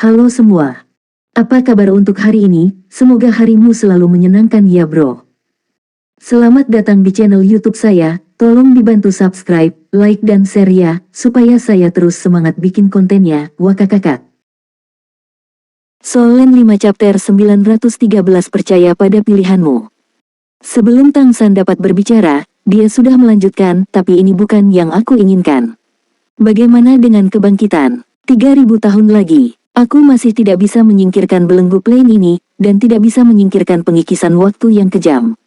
Halo semua. Apa kabar untuk hari ini? Semoga harimu selalu menyenangkan ya bro. Selamat datang di channel YouTube saya. Tolong dibantu subscribe, like dan share ya, supaya saya terus semangat bikin kontennya. Wakakakak. Solen 5 chapter 913 percaya pada pilihanmu. Sebelum Tang San dapat berbicara, dia sudah melanjutkan, tapi ini bukan yang aku inginkan. Bagaimana dengan kebangkitan? 3000 tahun lagi. Aku masih tidak bisa menyingkirkan belenggu plane ini, dan tidak bisa menyingkirkan pengikisan waktu yang kejam.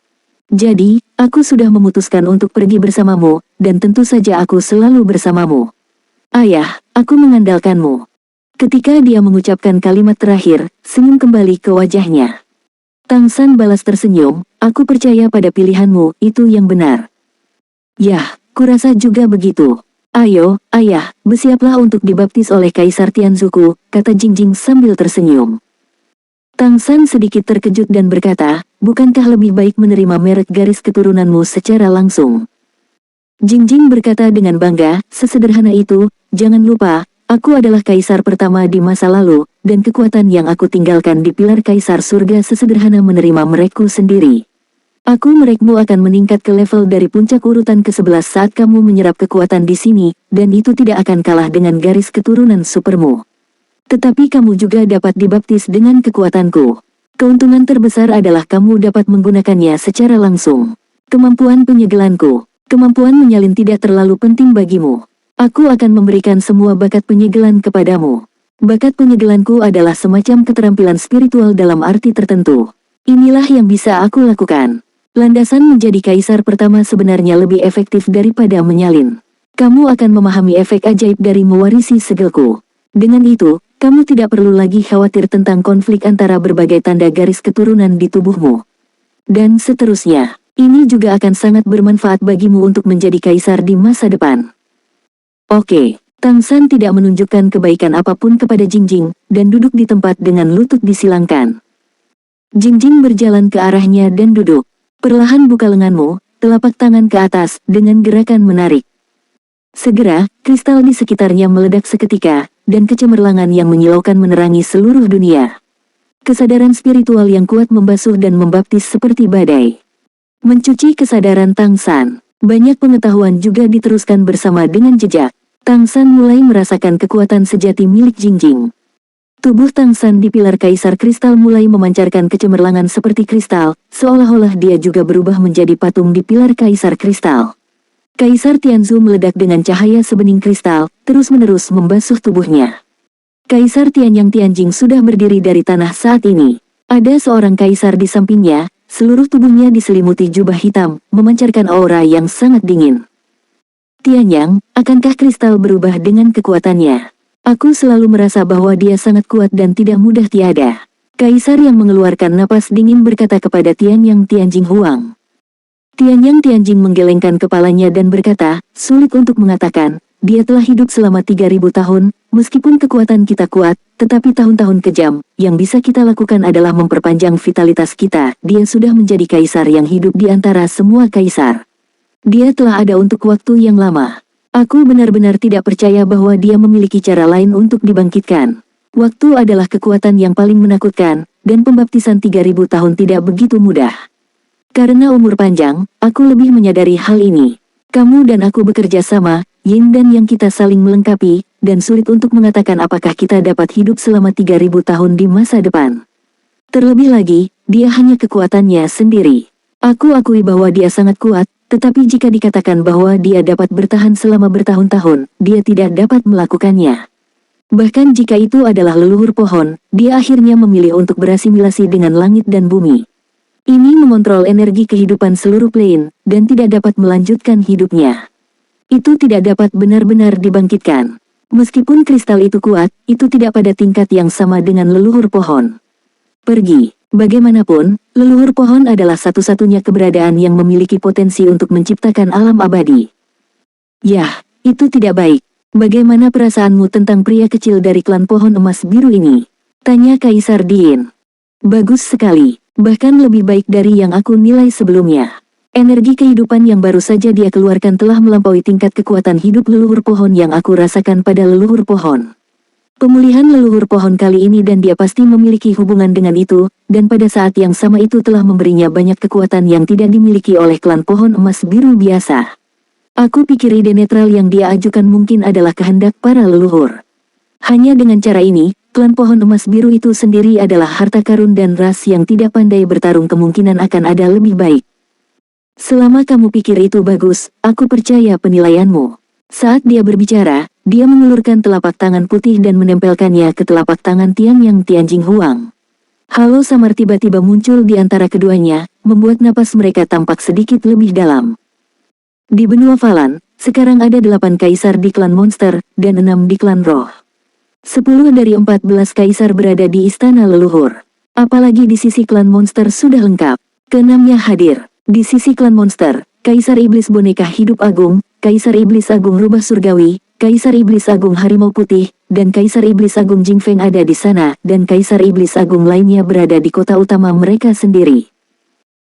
Jadi, aku sudah memutuskan untuk pergi bersamamu, dan tentu saja aku selalu bersamamu. Ayah, aku mengandalkanmu. Ketika dia mengucapkan kalimat terakhir, senyum kembali ke wajahnya. Tang San balas tersenyum, aku percaya pada pilihanmu, itu yang benar. Yah, kurasa juga begitu. Ayo, ayah, bersiaplah untuk dibaptis oleh Kaisar Tianzuku, kata Jingjing sambil tersenyum. Tang San sedikit terkejut dan berkata, bukankah lebih baik menerima merek garis keturunanmu secara langsung? Jingjing berkata dengan bangga, sesederhana itu, jangan lupa, aku adalah kaisar pertama di masa lalu, dan kekuatan yang aku tinggalkan di pilar kaisar surga sesederhana menerima merekku sendiri. Merekmu akan meningkat ke level dari puncak urutan ke-11 saat kamu menyerap kekuatan di sini, dan itu tidak akan kalah dengan garis keturunan supermu. Tetapi kamu juga dapat dibaptis dengan kekuatanku. Keuntungan terbesar adalah kamu dapat menggunakannya secara langsung. Kemampuan penyegelanku, kemampuan menyalin tidak terlalu penting bagimu. Aku akan memberikan semua bakat penyegelan kepadamu. Bakat penyegelanku adalah semacam keterampilan spiritual dalam arti tertentu. Inilah yang bisa aku lakukan. Landasan menjadi kaisar pertama sebenarnya lebih efektif daripada menyalin. Kamu akan memahami efek ajaib dari mewarisi segelku. Dengan itu, kamu tidak perlu lagi khawatir tentang konflik antara berbagai tanda garis keturunan di tubuhmu. Dan seterusnya, ini juga akan sangat bermanfaat bagimu untuk menjadi kaisar di masa depan. Oke, Tang San tidak menunjukkan kebaikan apapun kepada Jingjing, dan duduk di tempat dengan lutut disilangkan. Jingjing berjalan ke arahnya dan duduk. Perlahan buka lenganmu, telapak tangan ke atas, dengan gerakan menarik. Segera, kristal di sekitarnya meledak seketika, dan kecemerlangan yang menyilaukan menerangi seluruh dunia. Kesadaran spiritual yang kuat membasuh dan membaptis seperti badai. Mencuci kesadaran Tang San. Banyak pengetahuan juga diteruskan bersama dengan jejak. Tang San mulai merasakan kekuatan sejati milik Jingjing. Tubuh Tang San di pilar kaisar kristal mulai memancarkan kecemerlangan seperti kristal, seolah-olah dia juga berubah menjadi patung di pilar kaisar kristal. Kaisar Tianzu meledak dengan cahaya sebening kristal, terus-menerus membasuh tubuhnya. Kaisar Tianyang Tianjing sudah berdiri dari tanah saat ini. Ada seorang kaisar di sampingnya, seluruh tubuhnya diselimuti jubah hitam, memancarkan aura yang sangat dingin. Tianyang, akankah kristal berubah dengan kekuatannya? Aku selalu merasa bahwa dia sangat kuat dan tidak mudah tiada. Kaisar yang mengeluarkan napas dingin berkata kepada Tianyang Tianjing Huang. Tianyang Tianjing menggelengkan kepalanya dan berkata, sulit untuk mengatakan, dia telah hidup selama 3000 tahun, meskipun kekuatan kita kuat, tetapi tahun-tahun kejam, yang bisa kita lakukan adalah memperpanjang vitalitas kita. Dia sudah menjadi kaisar yang hidup di antara semua kaisar. Dia telah ada untuk waktu yang lama. Aku benar-benar tidak percaya bahwa dia memiliki cara lain untuk dibangkitkan. Waktu adalah kekuatan yang paling menakutkan, dan pembaptisan 3000 tahun tidak begitu mudah. Karena umur panjang, aku lebih menyadari hal ini. Kamu dan aku bekerja sama, yin dan yang kita saling melengkapi, dan sulit untuk mengatakan apakah kita dapat hidup selama 3000 tahun di masa depan. Terlebih lagi, dia hanya kekuatannya sendiri. Aku akui bahwa dia sangat kuat, tetapi jika dikatakan bahwa dia dapat bertahan selama bertahun-tahun, dia tidak dapat melakukannya. Bahkan jika itu adalah leluhur pohon, dia akhirnya memilih untuk berasimilasi dengan langit dan bumi. Ini mengontrol energi kehidupan seluruh plane, dan tidak dapat melanjutkan hidupnya. Itu tidak dapat benar-benar dibangkitkan. Meskipun kristal itu kuat, itu tidak pada tingkat yang sama dengan leluhur pohon. Pergi. Bagaimanapun, leluhur pohon adalah satu-satunya keberadaan yang memiliki potensi untuk menciptakan alam abadi. Yah, itu tidak baik. Bagaimana perasaanmu tentang pria kecil dari klan pohon emas biru ini? Tanya Kaisar Diin. Bagus sekali, bahkan lebih baik dari yang aku nilai sebelumnya. Energi kehidupan yang baru saja dia keluarkan telah melampaui tingkat kekuatan hidup leluhur pohon yang aku rasakan pada leluhur pohon. Pemulihan leluhur pohon kali ini dan dia pasti memiliki hubungan dengan itu, dan pada saat yang sama itu telah memberinya banyak kekuatan yang tidak dimiliki oleh klan pohon emas biru biasa. Aku pikir ide netral yang dia ajukan mungkin adalah kehendak para leluhur. Hanya dengan cara ini, klan pohon emas biru itu sendiri adalah harta karun dan ras yang tidak pandai bertarung kemungkinan akan ada lebih baik. Selama kamu pikir itu bagus, aku percaya penilaianmu. Saat dia berbicara, dia mengulurkan telapak tangan putih dan menempelkannya ke telapak tangan Tianjing Huang. Halo samar tiba-tiba muncul di antara keduanya, membuat napas mereka tampak sedikit lebih dalam. Di benua Falan, sekarang ada 8 kaisar di klan monster, dan 6 di klan roh. 10 dari 14 kaisar berada di istana leluhur. Apalagi di sisi klan monster sudah lengkap. Keenamnya hadir. Di sisi klan monster, Kaisar Iblis Boneka Hidup Agung, Kaisar Iblis Agung Rubah Surgawi, Kaisar Iblis Agung Harimau Putih, dan Kaisar Iblis Agung Jingfeng ada di sana, dan Kaisar Iblis Agung lainnya berada di kota utama mereka sendiri.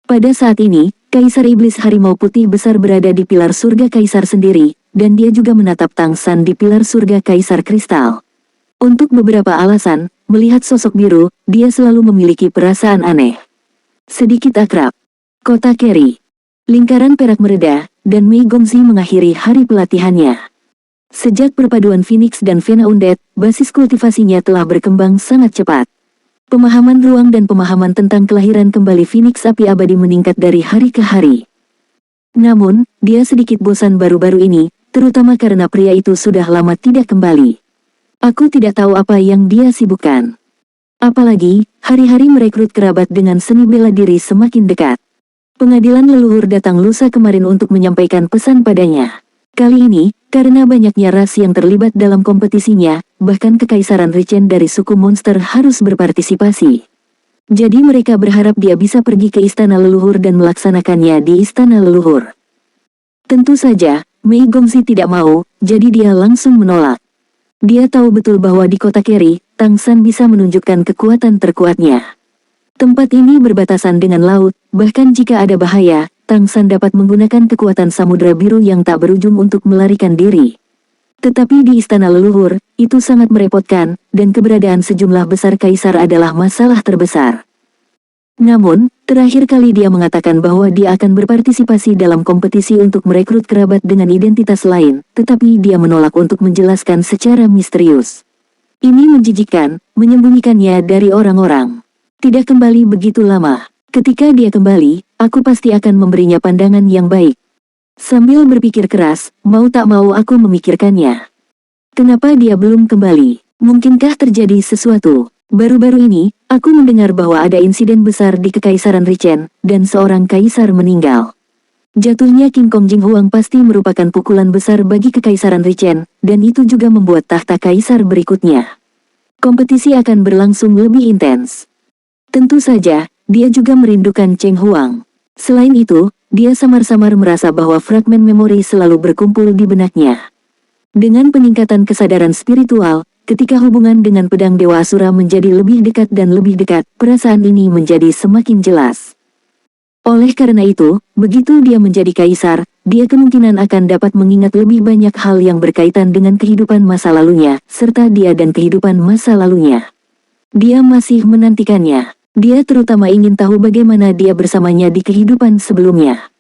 Pada saat ini, Kaisar Iblis Harimau Putih besar berada di pilar surga Kaisar sendiri, dan dia juga menatap Tang San di pilar surga Kaisar Kristal. Untuk beberapa alasan, melihat sosok biru, dia selalu memiliki perasaan aneh. Sedikit akrab. Kota Keri. Lingkaran perak mereda, dan Mei Gongxi mengakhiri hari pelatihannya. Sejak perpaduan Phoenix dan Vena Undead, basis kultivasinya telah berkembang sangat cepat. Pemahaman ruang dan pemahaman tentang kelahiran kembali Phoenix api abadi meningkat dari hari ke hari. Namun, dia sedikit bosan baru-baru ini, terutama karena pria itu sudah lama tidak kembali. Aku tidak tahu apa yang dia sibukkan. Apalagi, hari-hari merekrut kerabat dengan seni bela diri semakin dekat. Pengadilan leluhur datang lusa kemarin untuk menyampaikan pesan padanya. Kali ini, karena banyaknya ras yang terlibat dalam kompetisinya, bahkan kekaisaran Richen dari suku monster harus berpartisipasi. Jadi mereka berharap dia bisa pergi ke istana leluhur dan melaksanakannya di istana leluhur. Tentu saja, Mei Gongxi tidak mau, jadi dia langsung menolak. Dia tahu betul bahwa di kota Keri, Tang San bisa menunjukkan kekuatan terkuatnya. Tempat ini berbatasan dengan laut, bahkan jika ada bahaya, Tang San dapat menggunakan kekuatan samudera biru yang tak berujung untuk melarikan diri. Tetapi di istana leluhur, itu sangat merepotkan, dan keberadaan sejumlah besar kaisar adalah masalah terbesar. Namun, terakhir kali dia mengatakan bahwa dia akan berpartisipasi dalam kompetisi untuk merekrut kerabat dengan identitas lain, tetapi dia menolak untuk menjelaskan secara misterius. Ini menjijikkan, menyembunyikannya dari orang-orang. Tidak kembali begitu lama. Ketika dia kembali, aku pasti akan memberinya pandangan yang baik. Sambil berpikir keras, mau tak mau aku memikirkannya. Kenapa dia belum kembali? Mungkinkah terjadi sesuatu? Baru-baru ini, aku mendengar bahwa ada insiden besar di Kekaisaran Richen, dan seorang kaisar meninggal. Jatuhnya King Kong Jing Huang pasti merupakan pukulan besar bagi Kekaisaran Richen, dan itu juga membuat tahta kaisar berikutnya. Kompetisi akan berlangsung lebih intens. Tentu saja, dia juga merindukan Cheng Huang. Selain itu, dia samar-samar merasa bahwa fragmen memori selalu berkumpul di benaknya. Dengan peningkatan kesadaran spiritual, ketika hubungan dengan pedang Dewa Asura menjadi lebih dekat dan lebih dekat, perasaan ini menjadi semakin jelas. Oleh karena itu, begitu dia menjadi kaisar, dia kemungkinan akan dapat mengingat lebih banyak hal yang berkaitan dengan kehidupan masa lalunya, serta dia dan kehidupan masa lalunya. Dia masih menantikannya. Dia terutama ingin tahu bagaimana dia bersamanya di kehidupan sebelumnya.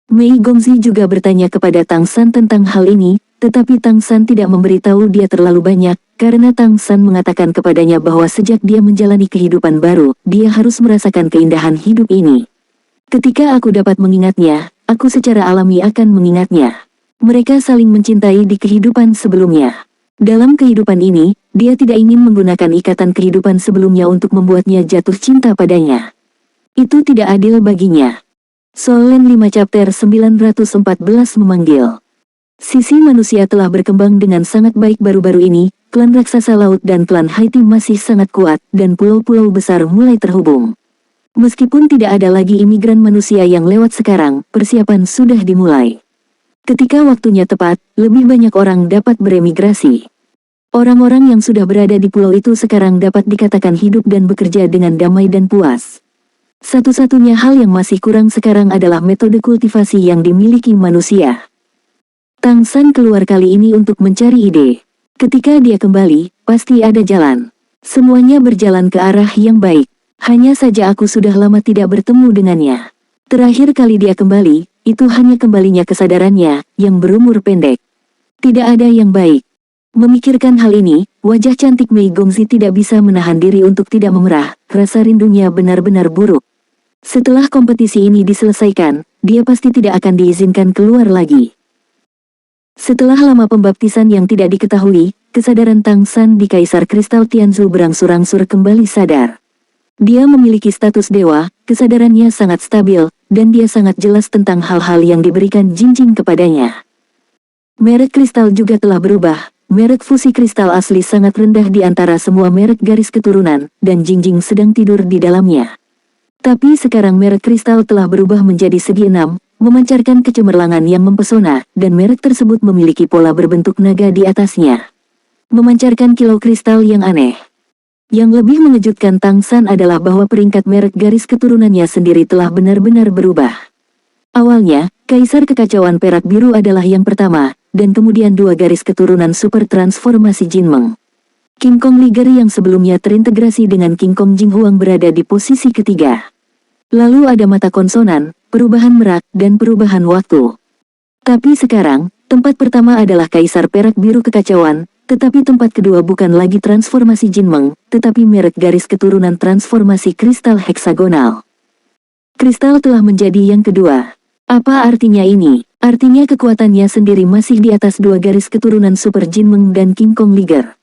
Mei Gongxi juga bertanya kepada Tang San tentang hal ini, tetapi Tang San tidak memberitahu dia terlalu banyak, karena Tang San mengatakan kepadanya bahwa sejak dia menjalani kehidupan baru, dia harus merasakan keindahan hidup ini. Ketika aku dapat mengingatnya, aku secara alami akan mengingatnya. Mereka saling mencintai di kehidupan sebelumnya. Dalam kehidupan ini, dia tidak ingin menggunakan ikatan kehidupan sebelumnya untuk membuatnya jatuh cinta padanya. Itu tidak adil baginya. Solen 5 chapter 914 memanggil. Sisi manusia telah berkembang dengan sangat baik baru-baru ini, klan raksasa laut dan klan Haiti masih sangat kuat, dan pulau-pulau besar mulai terhubung. Meskipun tidak ada lagi imigran manusia yang lewat sekarang, persiapan sudah dimulai. Ketika waktunya tepat, lebih banyak orang dapat beremigrasi. Orang-orang yang sudah berada di pulau itu sekarang dapat dikatakan hidup dan bekerja dengan damai dan puas. Satu-satunya hal yang masih kurang sekarang adalah metode kultivasi yang dimiliki manusia. Tang San keluar kali ini untuk mencari ide. Ketika dia kembali, pasti ada jalan. Semuanya berjalan ke arah yang baik. Hanya saja aku sudah lama tidak bertemu dengannya. Terakhir kali dia kembali, itu hanya kembalinya kesadarannya, yang berumur pendek. Tidak ada yang baik. Memikirkan hal ini, wajah cantik Mei Gongzi tidak bisa menahan diri untuk tidak memerah, rasa rindunya benar-benar buruk. Setelah kompetisi ini diselesaikan, dia pasti tidak akan diizinkan keluar lagi. Setelah lama pembaptisan yang tidak diketahui, kesadaran Tang San di Kaisar Kristal Tianzu berangsur-angsur kembali sadar. Dia memiliki status dewa, kesadarannya sangat stabil, dan dia sangat jelas tentang hal-hal yang diberikan Jinjing kepadanya. Merek kristal juga telah berubah, merek fusi kristal asli sangat rendah di antara semua merek garis keturunan, dan Jinjing sedang tidur di dalamnya. Tapi sekarang merek kristal telah berubah menjadi segi enam, memancarkan kecemerlangan yang mempesona, dan merek tersebut memiliki pola berbentuk naga di atasnya. Memancarkan kilau kristal yang aneh. Yang lebih mengejutkan Tang San adalah bahwa peringkat merek garis keturunannya sendiri telah benar-benar berubah. Awalnya, Kaisar Kekacauan Perak Biru adalah yang pertama, dan kemudian dua garis keturunan super transformasi Jinmeng. King Kong Liger yang sebelumnya terintegrasi dengan King Kong Jinghuang berada di posisi ketiga. Lalu ada mata konsonan, perubahan merak, dan perubahan waktu. Tapi sekarang, tempat pertama adalah Kaisar Perak Biru Kekacauan, tetapi tempat kedua bukan lagi transformasi Jinmeng, tetapi merek garis keturunan transformasi kristal heksagonal. Kristal telah menjadi yang kedua. Apa artinya ini? Artinya kekuatannya sendiri masih di atas dua garis keturunan Super Jinmeng dan King Kong Liger.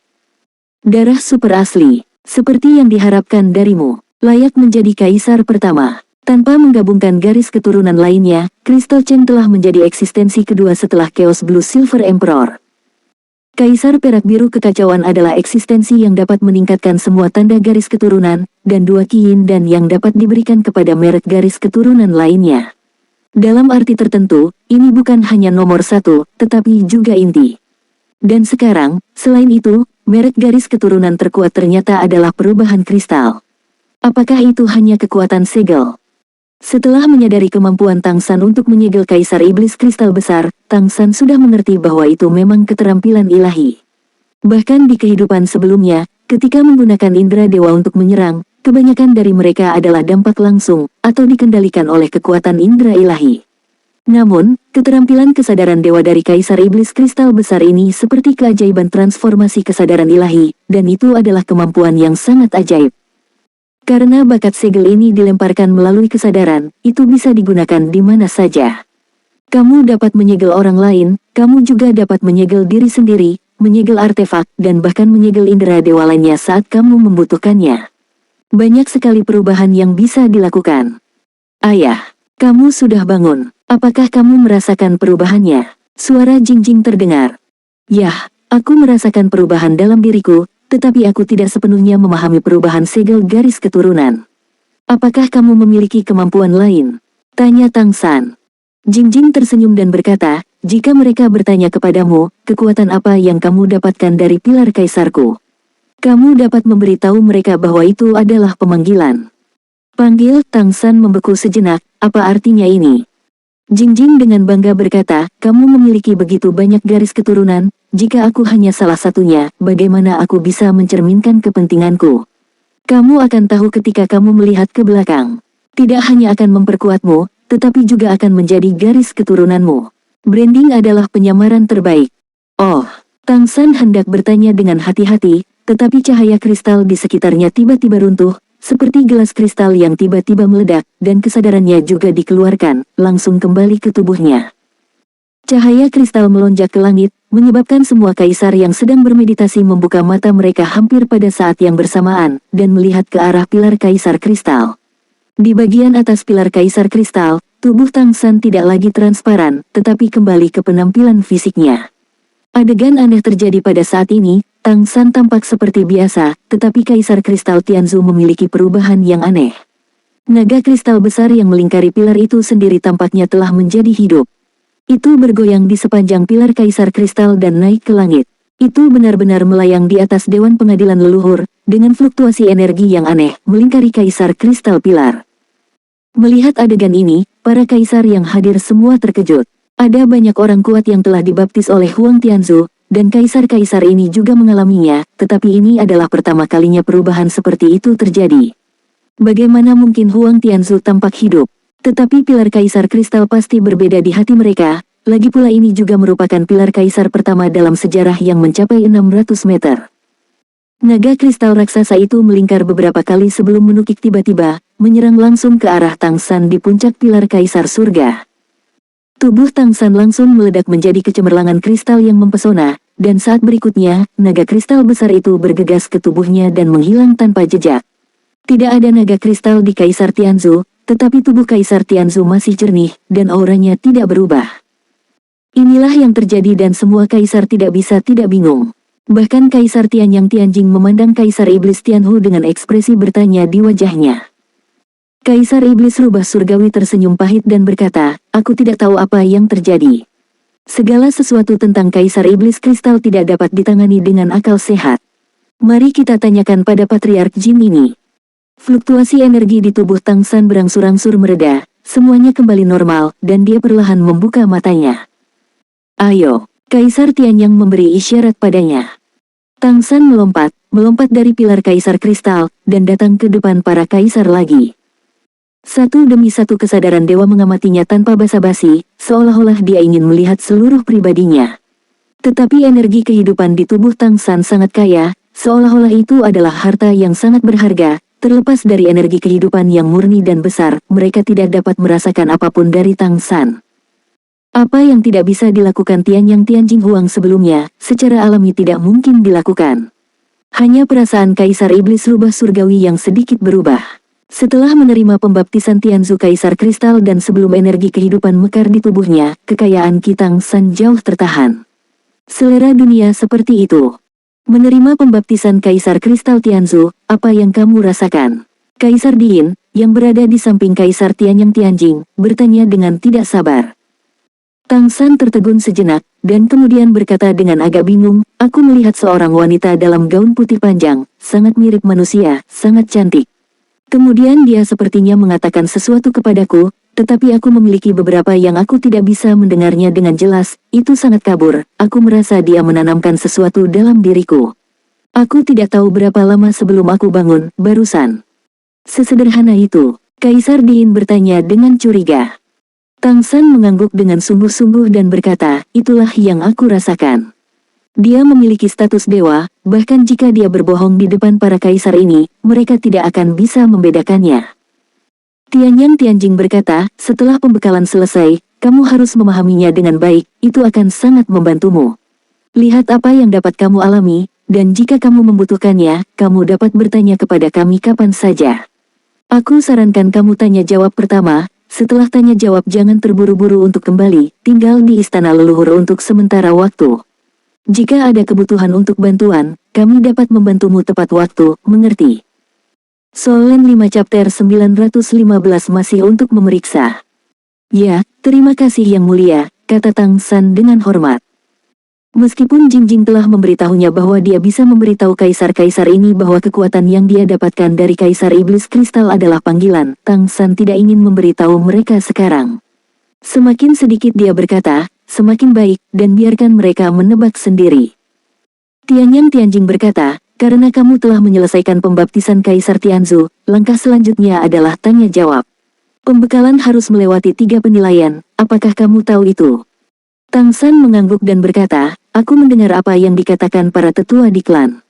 Darah super asli, seperti yang diharapkan darimu, layak menjadi kaisar pertama. Tanpa menggabungkan garis keturunan lainnya, Crystal Chen telah menjadi eksistensi kedua setelah Chaos Blue Silver Emperor. Kaisar Perak Biru Kekacauan adalah eksistensi yang dapat meningkatkan semua tanda garis keturunan, dan dua kiin dan yang dapat diberikan kepada merek garis keturunan lainnya. Dalam arti tertentu, ini bukan hanya nomor satu, tetapi juga inti. Dan sekarang, selain itu, merek garis keturunan terkuat ternyata adalah perubahan kristal. Apakah itu hanya kekuatan segel? Setelah menyadari kemampuan Tang San untuk menyegel Kaisar Iblis Kristal Besar, Tang San sudah mengerti bahwa itu memang keterampilan ilahi. Bahkan di kehidupan sebelumnya, ketika menggunakan indera dewa untuk menyerang, kebanyakan dari mereka adalah dampak langsung, atau dikendalikan oleh kekuatan indera ilahi. Namun, keterampilan kesadaran dewa dari Kaisar Iblis Kristal Besar ini seperti keajaiban transformasi kesadaran ilahi, dan itu adalah kemampuan yang sangat ajaib. Karena bakat segel ini dilemparkan melalui kesadaran, itu bisa digunakan di mana saja. Kamu dapat menyegel orang lain, kamu juga dapat menyegel diri sendiri, menyegel artefak, dan bahkan menyegel indera dewa lainnya saat kamu membutuhkannya. Banyak sekali perubahan yang bisa dilakukan. Ayah, kamu sudah bangun. Apakah kamu merasakan perubahannya? Suara Jingjing terdengar. Yah, aku merasakan perubahan dalam diriku, tetapi aku tidak sepenuhnya memahami perubahan segel garis keturunan. Apakah kamu memiliki kemampuan lain? Tanya Tang San. Jingjing tersenyum dan berkata, jika mereka bertanya kepadamu, kekuatan apa yang kamu dapatkan dari pilar kaisarku? Kamu dapat memberitahu mereka bahwa itu adalah pemanggilan. Panggil. Tang San membeku sejenak, apa artinya ini? Jingjing dengan bangga berkata, kamu memiliki begitu banyak garis keturunan, jika aku hanya salah satunya, bagaimana aku bisa mencerminkan kepentinganku? Kamu akan tahu ketika kamu melihat ke belakang. Tidak hanya akan memperkuatmu, tetapi juga akan menjadi garis keturunanmu. Branding adalah penyamaran terbaik. Oh, Tang San hendak bertanya dengan hati-hati, tetapi cahaya kristal di sekitarnya tiba-tiba runtuh, seperti gelas kristal yang tiba-tiba meledak, dan kesadarannya juga dikeluarkan, langsung kembali ke tubuhnya. Cahaya kristal melonjak ke langit, menyebabkan semua kaisar yang sedang bermeditasi membuka mata mereka hampir pada saat yang bersamaan, dan melihat ke arah pilar kaisar kristal. Di bagian atas pilar kaisar kristal, tubuh Tang San tidak lagi transparan, tetapi kembali ke penampilan fisiknya. Adegan aneh terjadi pada saat ini, Tang San tampak seperti biasa, tetapi Kaisar Kristal Tianzu memiliki perubahan yang aneh. Naga kristal besar yang melingkari pilar itu sendiri tampaknya telah menjadi hidup. Itu bergoyang di sepanjang pilar Kaisar Kristal dan naik ke langit. Itu benar-benar melayang di atas Dewan Pengadilan Leluhur, dengan fluktuasi energi yang aneh, melingkari Kaisar Kristal Pilar. Melihat adegan ini, para kaisar yang hadir semua terkejut. Ada banyak orang kuat yang telah dibaptis oleh Huang Tianzu, dan kaisar-kaisar ini juga mengalaminya, tetapi ini adalah pertama kalinya perubahan seperti itu terjadi. Bagaimana mungkin Huang Tianzu tampak hidup? Tetapi pilar kaisar kristal pasti berbeda di hati mereka, lagi pula ini juga merupakan pilar kaisar pertama dalam sejarah yang mencapai 600 meter. Naga kristal raksasa itu melingkar beberapa kali sebelum menukik tiba-tiba, menyerang langsung ke arah Tang San di puncak pilar kaisar surga. Tubuh Tang San langsung meledak menjadi kecemerlangan kristal yang mempesona, dan saat berikutnya, naga kristal besar itu bergegas ke tubuhnya dan menghilang tanpa jejak. Tidak ada naga kristal di Kaisar Tianzu, tetapi tubuh Kaisar Tianzu masih jernih, dan auranya tidak berubah. Inilah yang terjadi dan semua kaisar tidak bisa tidak bingung. Bahkan Kaisar Tianyang Tianjing memandang Kaisar Iblis Tianhu dengan ekspresi bertanya di wajahnya. Kaisar Iblis Rubah Surgawi tersenyum pahit dan berkata, aku tidak tahu apa yang terjadi. Segala sesuatu tentang Kaisar Iblis Kristal tidak dapat ditangani dengan akal sehat. Mari kita tanyakan pada Patriark Jin ini. Fluktuasi energi di tubuh Tang San berangsur-angsur mereda, semuanya kembali normal, dan dia perlahan membuka matanya. Ayo, Kaisar Tianyang memberi isyarat padanya. Tang San melompat dari pilar Kaisar Kristal, dan datang ke depan para kaisar lagi. Satu demi satu kesadaran dewa mengamatinya tanpa basa-basi, seolah-olah dia ingin melihat seluruh pribadinya. Tetapi energi kehidupan di tubuh Tang San sangat kaya, seolah-olah itu adalah harta yang sangat berharga. Terlepas dari energi kehidupan yang murni dan besar, mereka tidak dapat merasakan apapun dari Tang San. Apa yang tidak bisa dilakukan Tianyang Tianjing Huang sebelumnya, secara alami tidak mungkin dilakukan. Hanya perasaan Kaisar Iblis Rubah Surgawi yang sedikit berubah. Setelah menerima pembaptisan Tianzu Kaisar Kristal dan sebelum energi kehidupan mekar di tubuhnya, kekayaan Tang San jauh tertahan. Selera dunia seperti itu. Menerima pembaptisan Kaisar Kristal Tianzu, apa yang kamu rasakan? Kaisar Diin, yang berada di samping Kaisar Tianyang Tianjing, bertanya dengan tidak sabar. Tang San tertegun sejenak, dan kemudian berkata dengan agak bingung, aku melihat seorang wanita dalam gaun putih panjang, sangat mirip manusia, sangat cantik. Kemudian dia sepertinya mengatakan sesuatu kepadaku, tetapi aku memiliki beberapa yang aku tidak bisa mendengarnya dengan jelas, itu sangat kabur, aku merasa dia menanamkan sesuatu dalam diriku. Aku tidak tahu berapa lama sebelum aku bangun, barusan. Sesederhana itu, Kaisar Diin bertanya dengan curiga. Tang San mengangguk dengan sungguh-sungguh dan berkata, itulah yang aku rasakan. Dia memiliki status dewa, bahkan jika dia berbohong di depan para kaisar ini, mereka tidak akan bisa membedakannya. Tianyang Tianjing berkata, setelah pembekalan selesai, kamu harus memahaminya dengan baik, itu akan sangat membantumu. Lihat apa yang dapat kamu alami, dan jika kamu membutuhkannya, kamu dapat bertanya kepada kami kapan saja. Aku sarankan kamu tanya jawab pertama, setelah tanya jawab jangan terburu-buru untuk kembali, tinggal di istana leluhur untuk sementara waktu. Jika ada kebutuhan untuk bantuan, kami dapat membantumu tepat waktu, mengerti? Solen 5 chapter 915 masih untuk memeriksa. Ya, terima kasih yang mulia, kata Tang San dengan hormat. Meskipun Jing Jing telah memberitahunya bahwa dia bisa memberitahu kaisar-kaisar ini bahwa kekuatan yang dia dapatkan dari Kaisar Iblis Kristal adalah panggilan, Tang San tidak ingin memberitahu mereka sekarang. Semakin sedikit dia berkata, semakin baik, dan biarkan mereka menebak sendiri. Tianyang Tianjing berkata, karena kamu telah menyelesaikan pembaptisan Kaisar Tianzu, langkah selanjutnya adalah tanya jawab. Pembekalan harus melewati 3 penilaian, apakah kamu tahu itu? Tang San mengangguk dan berkata, aku mendengar apa yang dikatakan para tetua di klan.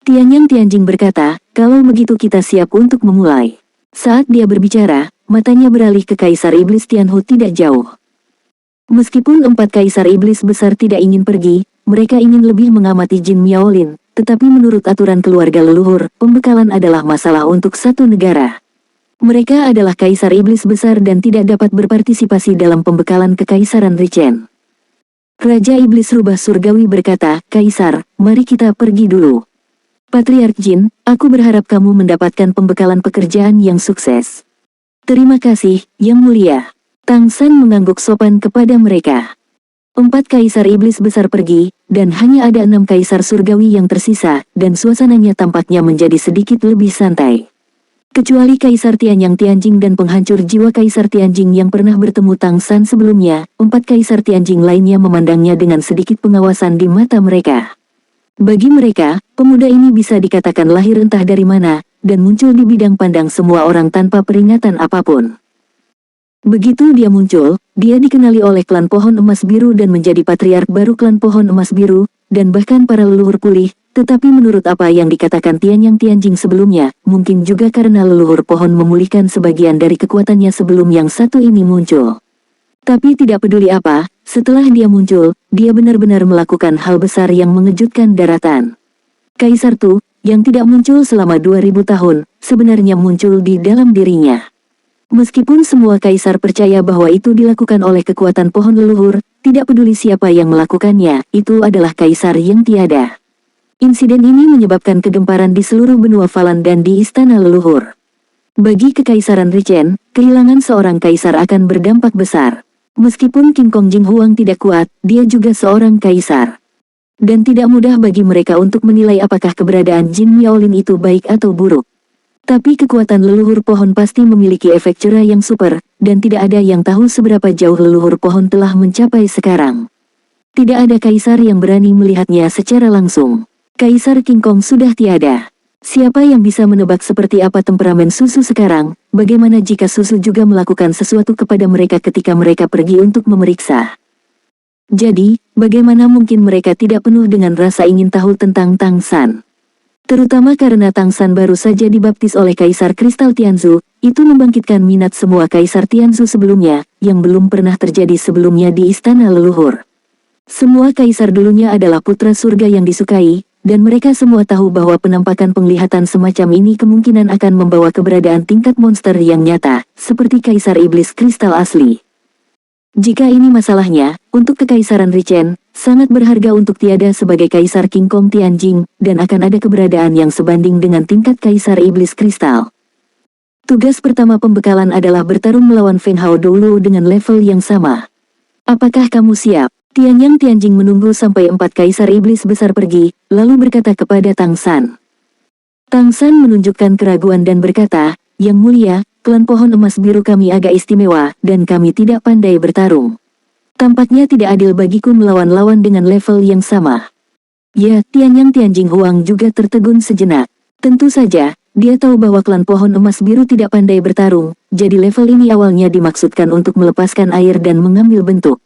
Tianyang Tianjing berkata, kalau begitu kita siap untuk memulai. Saat dia berbicara, matanya beralih ke Kaisar Iblis Tianhu tidak jauh. Meskipun 4 Kaisar Iblis besar tidak ingin pergi, mereka ingin lebih mengamati Jin Miaolin. Tetapi menurut aturan keluarga leluhur, pembekalan adalah masalah untuk satu negara. Mereka adalah Kaisar Iblis besar dan tidak dapat berpartisipasi dalam pembekalan Kekaisaran Richen. Raja Iblis Rubah Surgawi berkata, Kaisar, mari kita pergi dulu. Patriark Jin, aku berharap kamu mendapatkan pembekalan pekerjaan yang sukses. Terima kasih, Yang Mulia. Tang San mengangguk sopan kepada mereka. 4 kaisar iblis besar pergi, dan hanya ada 6 kaisar surgawi yang tersisa, dan suasananya tampaknya menjadi sedikit lebih santai. Kecuali Kaisar Tianyang Tianjing dan penghancur jiwa Kaisar Tianjing yang pernah bertemu Tang San sebelumnya, 4 Kaisar Tianjing lainnya memandangnya dengan sedikit pengawasan di mata mereka. Bagi mereka, pemuda ini bisa dikatakan lahir entah dari mana, dan muncul di bidang pandang semua orang tanpa peringatan apapun. Begitu dia muncul, dia dikenali oleh klan Pohon Emas Biru dan menjadi patriark baru klan Pohon Emas Biru, dan bahkan para leluhur pulih, tetapi menurut apa yang dikatakan Tianyang Tianjing sebelumnya, mungkin juga karena leluhur pohon memulihkan sebagian dari kekuatannya sebelum yang satu ini muncul. Tapi tidak peduli apa, setelah dia muncul, dia benar-benar melakukan hal besar yang mengejutkan daratan. Kaisar Tu, yang tidak muncul selama 2000 tahun, sebenarnya muncul di dalam dirinya. Meskipun semua kaisar percaya bahwa itu dilakukan oleh kekuatan pohon leluhur, tidak peduli siapa yang melakukannya, itu adalah kaisar yang tiada. Insiden ini menyebabkan kegemparan di seluruh benua Falan dan di istana leluhur. Bagi Kekaisaran Richen, kehilangan seorang kaisar akan berdampak besar. Meskipun King Kong Jing Huang tidak kuat, dia juga seorang kaisar. Dan tidak mudah bagi mereka untuk menilai apakah keberadaan Jin Miaolin itu baik atau buruk. Tapi kekuatan leluhur pohon pasti memiliki efek cerah yang super, dan tidak ada yang tahu seberapa jauh leluhur pohon telah mencapai sekarang. Tidak ada kaisar yang berani melihatnya secara langsung. Kaisar King Kong sudah tiada. Siapa yang bisa menebak seperti apa temperamen susu sekarang? Bagaimana jika susu juga melakukan sesuatu kepada mereka ketika mereka pergi untuk memeriksa? Jadi, bagaimana mungkin mereka tidak penuh dengan rasa ingin tahu tentang Tang San? Terutama karena Tang San baru saja dibaptis oleh Kaisar Kristal Tianzu, itu membangkitkan minat semua Kaisar Tianzu sebelumnya, yang belum pernah terjadi sebelumnya di istana leluhur. Semua kaisar dulunya adalah putra surga yang disukai, dan mereka semua tahu bahwa penampakan penglihatan semacam ini kemungkinan akan membawa keberadaan tingkat monster yang nyata, seperti Kaisar Iblis Kristal asli. Jika ini masalahnya, untuk Kekaisaran Richen, sangat berharga untuk tiada sebagai Kaisar King Kong Tianjing, dan akan ada keberadaan yang sebanding dengan tingkat Kaisar Iblis Kristal. Tugas pertama pembekalan adalah bertarung melawan Feng Hao Douluo dengan level yang sama. Apakah kamu siap? Tianyang Tianjing menunggu sampai 4 Kaisar Iblis besar pergi, lalu berkata kepada Tang San. Tang San menunjukkan keraguan dan berkata, Yang mulia, klan Pohon Emas Biru kami agak istimewa, dan kami tidak pandai bertarung. Tampaknya tidak adil bagiku melawan lawan dengan level yang sama. Ya, Tianyang Tianjing Huang juga tertegun sejenak. Tentu saja, dia tahu bahwa klan Pohon Emas Biru tidak pandai bertarung, jadi level ini awalnya dimaksudkan untuk melepaskan air dan mengambil bentuk.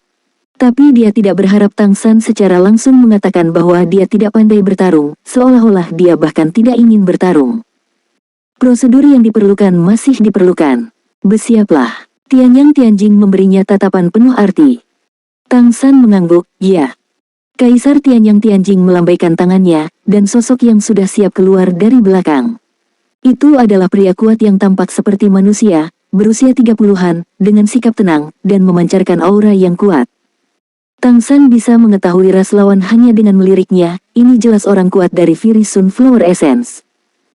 Tapi dia tidak berharap Tang San secara langsung mengatakan bahwa dia tidak pandai bertarung, seolah-olah dia bahkan tidak ingin bertarung. Prosedur yang diperlukan masih diperlukan. Bersiaplah. Tianyang Tianjing memberinya tatapan penuh arti. Tang San mengangguk, ya. Kaisar Tianyang Tianjing melambaikan tangannya, dan sosok yang sudah siap keluar dari belakang. Itu adalah pria kuat yang tampak seperti manusia, berusia 30-an, dengan sikap tenang, dan memancarkan aura yang kuat. Tang San bisa mengetahui ras lawan hanya dengan meliriknya, ini jelas orang kuat dari Fiery Sunflower Essence.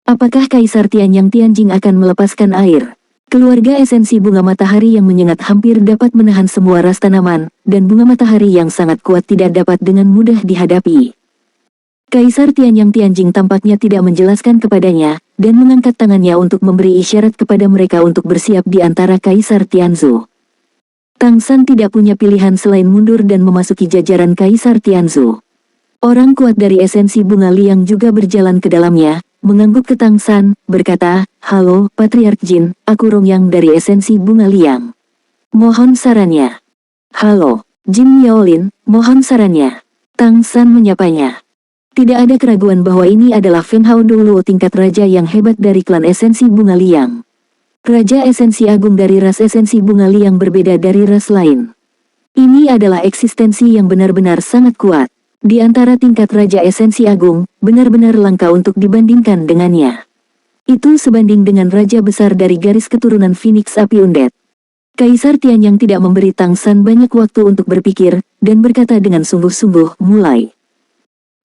Apakah Kaisar Tianyang Tianjing akan melepaskan air? Keluarga esensi bunga matahari yang menyengat hampir dapat menahan semua ras tanaman, dan bunga matahari yang sangat kuat tidak dapat dengan mudah dihadapi. Kaisar Tianyang Tianjing tampaknya tidak menjelaskan kepadanya, dan mengangkat tangannya untuk memberi isyarat kepada mereka untuk bersiap di antara Kaisar Tianzu. Tang San tidak punya pilihan selain mundur dan memasuki jajaran Kaisar Tianzu. Orang kuat dari esensi bunga liang juga berjalan ke dalamnya, mengangguk ke Tang San, berkata, Halo, Patriark Jin, aku Rongyang dari esensi bunga liang. Mohon sarannya. Halo, Jin Miaolin, mohon sarannya. Tang San menyapanya. Tidak ada keraguan bahwa ini adalah Feng Hao Douluo tingkat raja yang hebat dari klan esensi bunga liang. Raja esensi agung dari ras esensi bunga liang berbeda dari ras lain. Ini adalah eksistensi yang benar-benar sangat kuat. Di antara tingkat raja esensi agung, benar-benar langka untuk dibandingkan dengannya. Itu sebanding dengan raja besar dari garis keturunan Phoenix Api Undead. Kaisar Tianyang tidak memberi Tang San banyak waktu untuk berpikir, dan berkata dengan sungguh-sungguh, mulai.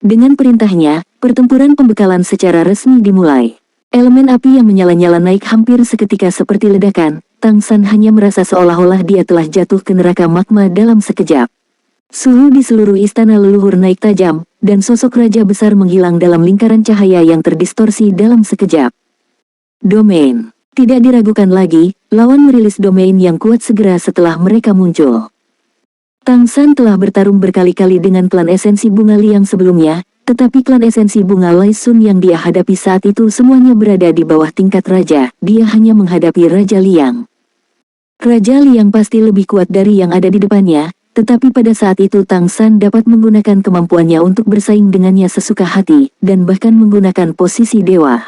Dengan perintahnya, pertempuran pembekalan secara resmi dimulai. Elemen api yang menyala-nyala naik hampir seketika seperti ledakan, Tang San hanya merasa seolah-olah dia telah jatuh ke neraka magma dalam sekejap. Suhu di seluruh istana leluhur naik tajam, dan sosok raja besar menghilang dalam lingkaran cahaya yang terdistorsi dalam sekejap. Domain. Tidak diragukan lagi, lawan merilis domain yang kuat segera setelah mereka muncul. Tang San telah bertarung berkali-kali dengan klan esensi bunga Liang sebelumnya, tetapi klan esensi bunga Lai Sun yang dia hadapi saat itu semuanya berada di bawah tingkat raja, dia hanya menghadapi Raja Liang. Raja Liang pasti lebih kuat dari yang ada di depannya, tetapi pada saat itu Tang San dapat menggunakan kemampuannya untuk bersaing dengannya sesuka hati, dan bahkan menggunakan posisi dewa.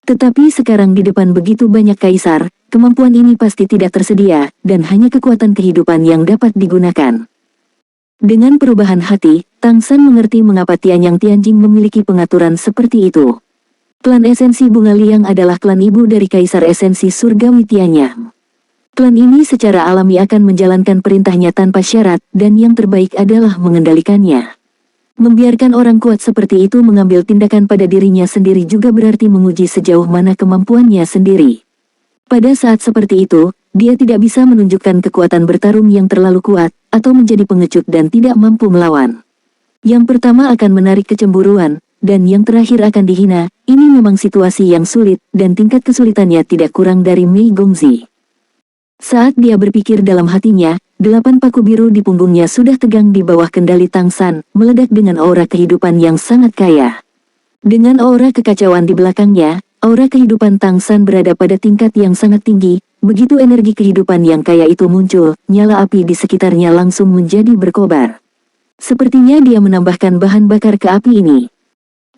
Tetapi sekarang di depan begitu banyak kaisar, kemampuan ini pasti tidak tersedia, dan hanya kekuatan kehidupan yang dapat digunakan. Dengan perubahan hati, Tang San mengerti mengapa Tianyang Tianjing memiliki pengaturan seperti itu. Klan esensi bunga Liang adalah klan ibu dari kaisar esensi surgawi Tianyang. Klan ini secara alami akan menjalankan perintahnya tanpa syarat, dan yang terbaik adalah mengendalikannya. Membiarkan orang kuat seperti itu mengambil tindakan pada dirinya sendiri juga berarti menguji sejauh mana kemampuannya sendiri. Pada saat seperti itu, dia tidak bisa menunjukkan kekuatan bertarung yang terlalu kuat, atau menjadi pengecut dan tidak mampu melawan. Yang pertama akan menarik kecemburuan, dan yang terakhir akan dihina. Ini memang situasi yang sulit, dan tingkat kesulitannya tidak kurang dari Mei Gongzi. Saat dia berpikir dalam hatinya, 8 paku biru di punggungnya sudah tegang di bawah kendali Tang San, meledak dengan aura kehidupan yang sangat kaya. Dengan aura kekacauan di belakangnya, aura kehidupan Tang San berada pada tingkat yang sangat tinggi. Begitu energi kehidupan yang kaya itu muncul, nyala api di sekitarnya langsung menjadi berkobar. Sepertinya dia menambahkan bahan bakar ke api ini.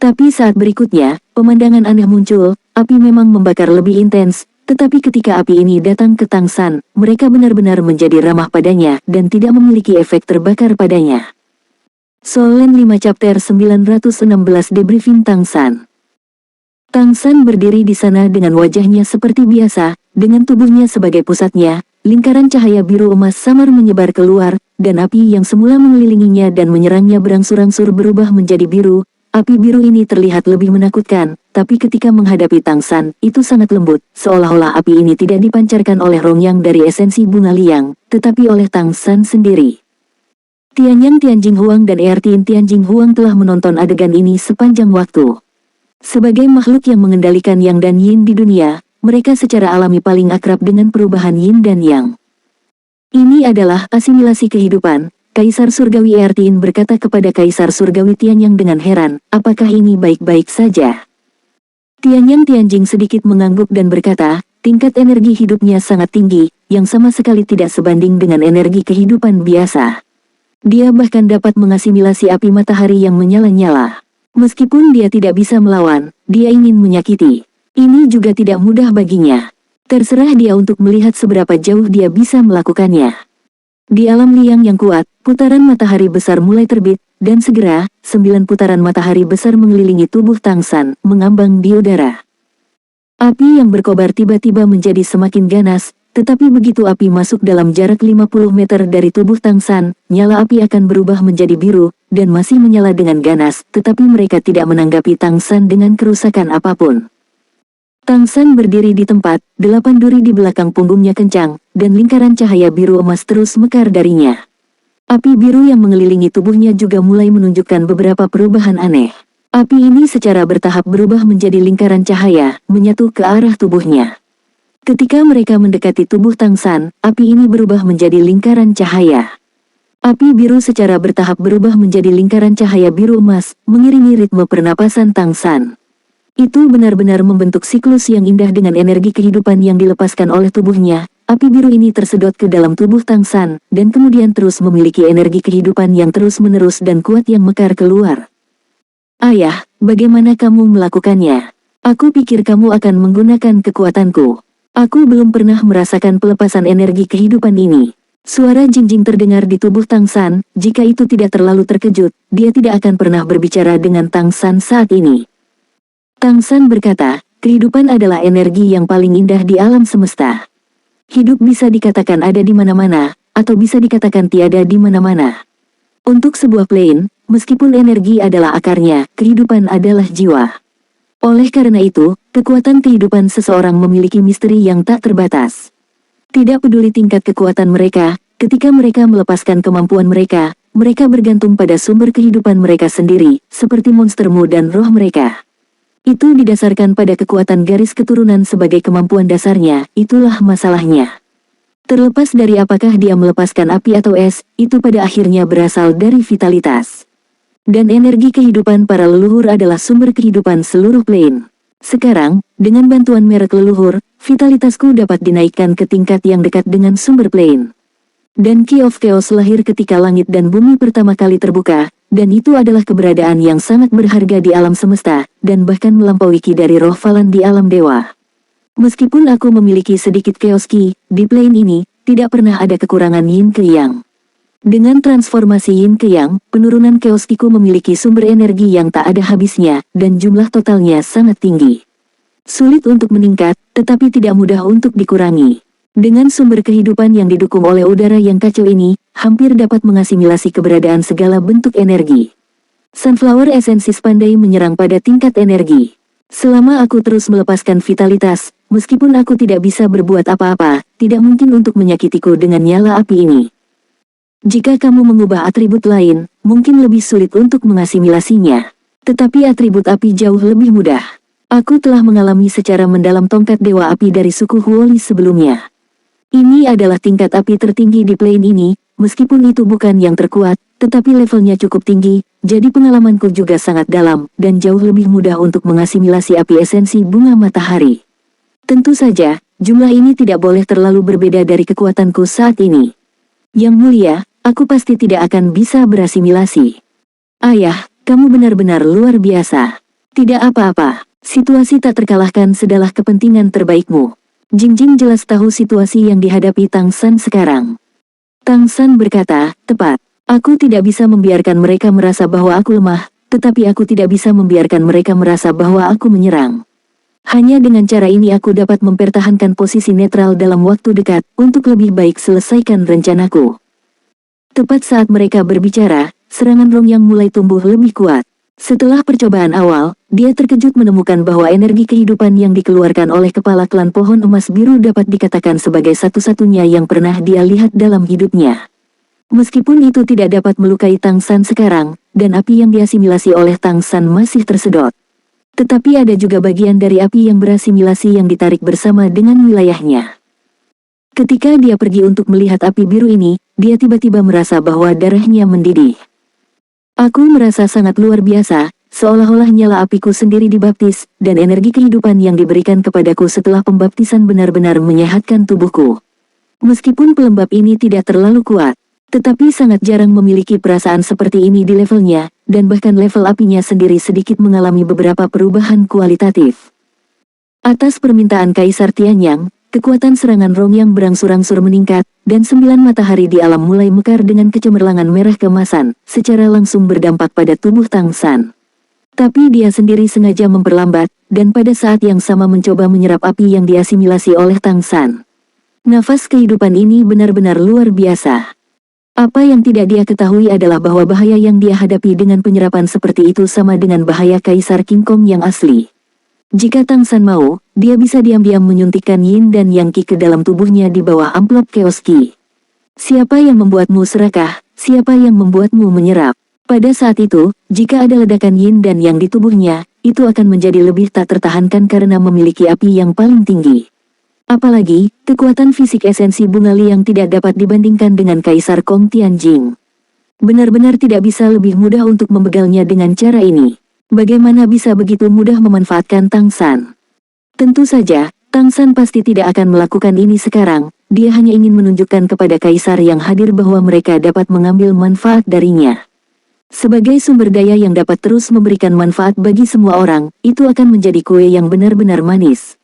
Tapi saat berikutnya, pemandangan aneh muncul, api memang membakar lebih intens. Tetapi ketika api ini datang ke Tang San, mereka benar-benar menjadi ramah padanya, dan tidak memiliki efek terbakar padanya. Solen 5 Chapter 916 Debriefing Tang San. Tang San berdiri di sana dengan wajahnya seperti biasa, dengan tubuhnya sebagai pusatnya, lingkaran cahaya biru emas samar menyebar keluar, dan api yang semula mengelilinginya dan menyerangnya berangsur-angsur berubah menjadi biru. Api biru ini terlihat lebih menakutkan, tapi ketika menghadapi Tang San, itu sangat lembut, seolah-olah api ini tidak dipancarkan oleh Rongyang dari esensi bunga Liang, tetapi oleh Tang San sendiri. Tianyang Tianjing Huang dan Ertin Tianjing Huang telah menonton adegan ini sepanjang waktu. Sebagai makhluk yang mengendalikan Yang dan Yin di dunia, mereka secara alami paling akrab dengan perubahan Yin dan Yang. Ini adalah asimilasi kehidupan. Kaisar Surgawi Ertin berkata kepada Kaisar Surgawi Tianyang dengan heran, apakah ini baik-baik saja? Tianyang Tianjing sedikit mengangguk dan berkata, tingkat energi hidupnya sangat tinggi, yang sama sekali tidak sebanding dengan energi kehidupan biasa. Dia bahkan dapat mengasimilasi api matahari yang menyala-nyala. Meskipun dia tidak bisa melawan, dia ingin menyakiti. Ini juga tidak mudah baginya. Terserah dia untuk melihat seberapa jauh dia bisa melakukannya. Di alam liang yang kuat, putaran matahari besar mulai terbit, dan segera, 9 putaran matahari besar mengelilingi tubuh Tang San, mengambang di udara. Api yang berkobar tiba-tiba menjadi semakin ganas, tetapi begitu api masuk dalam jarak 50 meter dari tubuh Tang San, nyala api akan berubah menjadi biru, dan masih menyala dengan ganas, tetapi mereka tidak menanggapi Tang San dengan kerusakan apapun. Tang San berdiri di tempat, 8 duri di belakang punggungnya kencang, dan lingkaran cahaya biru emas terus mekar darinya. Api biru yang mengelilingi tubuhnya juga mulai menunjukkan beberapa perubahan aneh. Api ini secara bertahap berubah menjadi lingkaran cahaya, menyatu ke arah tubuhnya. Ketika mereka mendekati tubuh Tang San, api ini berubah menjadi lingkaran cahaya. Api biru secara bertahap berubah menjadi lingkaran cahaya biru emas, mengiringi ritme pernapasan Tang San. Itu benar-benar membentuk siklus yang indah dengan energi kehidupan yang dilepaskan oleh tubuhnya. Api biru ini tersedot ke dalam tubuh Tang San, dan kemudian terus memiliki energi kehidupan yang terus-menerus dan kuat yang mekar keluar. Ayah, bagaimana kamu melakukannya? Aku pikir kamu akan menggunakan kekuatanku. Aku belum pernah merasakan pelepasan energi kehidupan ini. Suara Jingjing terdengar di tubuh Tang San. Jika itu tidak terlalu terkejut, dia tidak akan pernah berbicara dengan Tang San saat ini. Tang San berkata, kehidupan adalah energi yang paling indah di alam semesta. Hidup bisa dikatakan ada di mana-mana, atau bisa dikatakan tiada di mana-mana. Untuk sebuah plane, meskipun energi adalah akarnya, kehidupan adalah jiwa. Oleh karena itu, kekuatan kehidupan seseorang memiliki misteri yang tak terbatas. Tidak peduli tingkat kekuatan mereka, ketika mereka melepaskan kemampuan mereka, mereka bergantung pada sumber kehidupan mereka sendiri, seperti monstermu dan roh mereka. Itu didasarkan pada kekuatan garis keturunan sebagai kemampuan dasarnya, itulah masalahnya. Terlepas dari apakah dia melepaskan api atau es, itu pada akhirnya berasal dari vitalitas. Dan energi kehidupan para leluhur adalah sumber kehidupan seluruh plane. Sekarang, dengan bantuan merek leluhur, vitalitasku dapat dinaikkan ke tingkat yang dekat dengan sumber plane. Dan Key of Chaos lahir ketika langit dan bumi pertama kali terbuka, dan itu adalah keberadaan yang sangat berharga di alam semesta, dan bahkan melampaui Ki dari roh Falan di alam dewa. Meskipun aku memiliki sedikit Chaos Ki, di plane ini, tidak pernah ada kekurangan Yin ke Yang. Dengan transformasi Yin ke Yang, penurunan Chaos Ki-ku memiliki sumber energi yang tak ada habisnya, dan jumlah totalnya sangat tinggi. Sulit untuk meningkat, tetapi tidak mudah untuk dikurangi. Dengan sumber kehidupan yang didukung oleh udara yang kacau ini, hampir dapat mengasimilasi keberadaan segala bentuk energi. Sunflower Essences pandai menyerang pada tingkat energi. Selama aku terus melepaskan vitalitas, meskipun aku tidak bisa berbuat apa-apa, tidak mungkin untuk menyakitiku dengan nyala api ini. Jika kamu mengubah atribut lain, mungkin lebih sulit untuk mengasimilasinya. Tetapi atribut api jauh lebih mudah. Aku telah mengalami secara mendalam tongkat dewa api dari suku Huoli sebelumnya. Ini adalah tingkat api tertinggi di plane ini, meskipun itu bukan yang terkuat, tetapi levelnya cukup tinggi, jadi pengalamanku juga sangat dalam, dan jauh lebih mudah untuk mengasimilasi api esensi bunga matahari. Tentu saja, jumlah ini tidak boleh terlalu berbeda dari kekuatanku saat ini. Yang mulia, aku pasti tidak akan bisa berasimilasi. Ayah, kamu benar-benar luar biasa. Tidak apa-apa, situasi tak terkalahkan sedalah kepentingan terbaikmu. Jingjing jelas tahu situasi yang dihadapi Tang San sekarang. Tang San berkata, tepat. Aku tidak bisa membiarkan mereka merasa bahwa aku lemah, tetapi aku tidak bisa membiarkan mereka merasa bahwa aku menyerang. Hanya dengan cara ini aku dapat mempertahankan posisi netral dalam waktu dekat, untuk lebih baik selesaikan rencanaku. Tepat saat mereka berbicara, serangan Rong yang mulai tumbuh lebih kuat. Setelah percobaan awal, dia terkejut menemukan bahwa energi kehidupan yang dikeluarkan oleh kepala klan pohon emas biru dapat dikatakan sebagai satu-satunya yang pernah dia lihat dalam hidupnya. Meskipun itu tidak dapat melukai Tang San sekarang, dan api yang diasimilasi oleh Tang San masih tersedot. Tetapi ada juga bagian dari api yang berasimilasi yang ditarik bersama dengan wilayahnya. Ketika dia pergi untuk melihat api biru ini, dia tiba-tiba merasa bahwa darahnya mendidih. Aku merasa sangat luar biasa, seolah-olah nyala apiku sendiri dibaptis, dan energi kehidupan yang diberikan kepadaku setelah pembaptisan benar-benar menyehatkan tubuhku. Meskipun pelembab ini tidak terlalu kuat, tetapi sangat jarang memiliki perasaan seperti ini di levelnya, dan bahkan level apinya sendiri sedikit mengalami beberapa perubahan kualitatif. Atas permintaan Kaisar Tianyang, kekuatan serangan Rong yang berangsur-angsur meningkat, dan 9 matahari di alam mulai mekar dengan kecemerlangan merah keemasan, secara langsung berdampak pada tubuh Tang San. Tapi dia sendiri sengaja memperlambat, dan pada saat yang sama mencoba menyerap api yang diasimilasi oleh Tang San. Nafas kehidupan ini benar-benar luar biasa. Apa yang tidak dia ketahui adalah bahwa bahaya yang dia hadapi dengan penyerapan seperti itu sama dengan bahaya Kaisar King Kong yang asli. Jika Tang San mau, dia bisa diam-diam menyuntikkan Yin dan Yang Ki ke dalam tubuhnya di bawah amplop Chaos Ki. Siapa yang membuatmu serakah, siapa yang membuatmu menyerap? Pada saat itu, jika ada ledakan Yin dan Yang di tubuhnya, itu akan menjadi lebih tak tertahankan karena memiliki api yang paling tinggi. Apalagi, kekuatan fisik esensi bunga li yang tidak dapat dibandingkan dengan Kaisar Kong Tianjing. Benar-benar tidak bisa lebih mudah untuk membegalnya dengan cara ini. Bagaimana bisa begitu mudah memanfaatkan Tang San? Tentu saja, Tang San pasti tidak akan melakukan ini sekarang, dia hanya ingin menunjukkan kepada Kaisar yang hadir bahwa mereka dapat mengambil manfaat darinya. Sebagai sumber daya yang dapat terus memberikan manfaat bagi semua orang, itu akan menjadi kue yang benar-benar manis.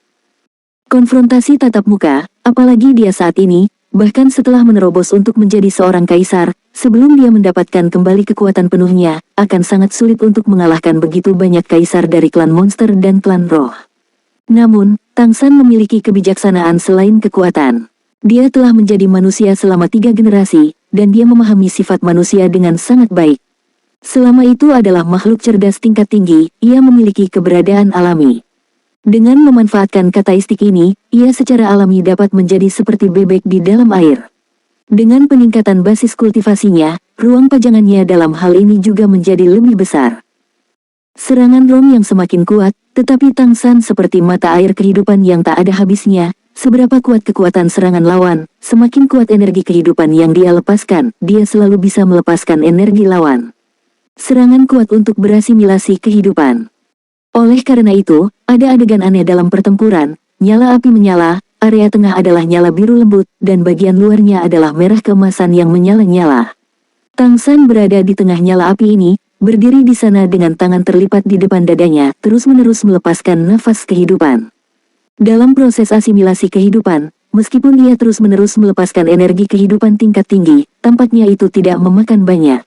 Konfrontasi tatap muka, apalagi dia saat ini, bahkan setelah menerobos untuk menjadi seorang kaisar, sebelum dia mendapatkan kembali kekuatan penuhnya, akan sangat sulit untuk mengalahkan begitu banyak kaisar dari klan monster dan klan roh. Namun, Tang San memiliki kebijaksanaan selain kekuatan. Dia telah menjadi manusia selama 3 generasi, dan dia memahami sifat manusia dengan sangat baik. Selama itu adalah makhluk cerdas tingkat tinggi, ia memiliki keberadaan alami. Dengan memanfaatkan kataistik ini, ia secara alami dapat menjadi seperti bebek di dalam air. Dengan peningkatan basis kultivasinya, ruang pajangannya dalam hal ini juga menjadi lebih besar. Serangan Rong yang semakin kuat, Tetapi Tang San seperti mata air kehidupan yang tak ada habisnya. Seberapa kuat kekuatan serangan lawan, semakin kuat energi kehidupan yang dia lepaskan, dia selalu bisa melepaskan energi lawan. Serangan kuat untuk berasimilasi kehidupan. Oleh karena itu, ada adegan aneh dalam pertempuran, nyala api menyala, area tengah adalah nyala biru lembut, dan bagian luarnya adalah merah keemasan yang menyala-nyala. Tang San berada di tengah nyala api ini, berdiri di sana dengan tangan terlipat di depan dadanya, terus-menerus melepaskan nafas kehidupan. Dalam proses asimilasi kehidupan, meskipun ia terus-menerus melepaskan energi kehidupan tingkat tinggi, tampaknya itu tidak memakan banyak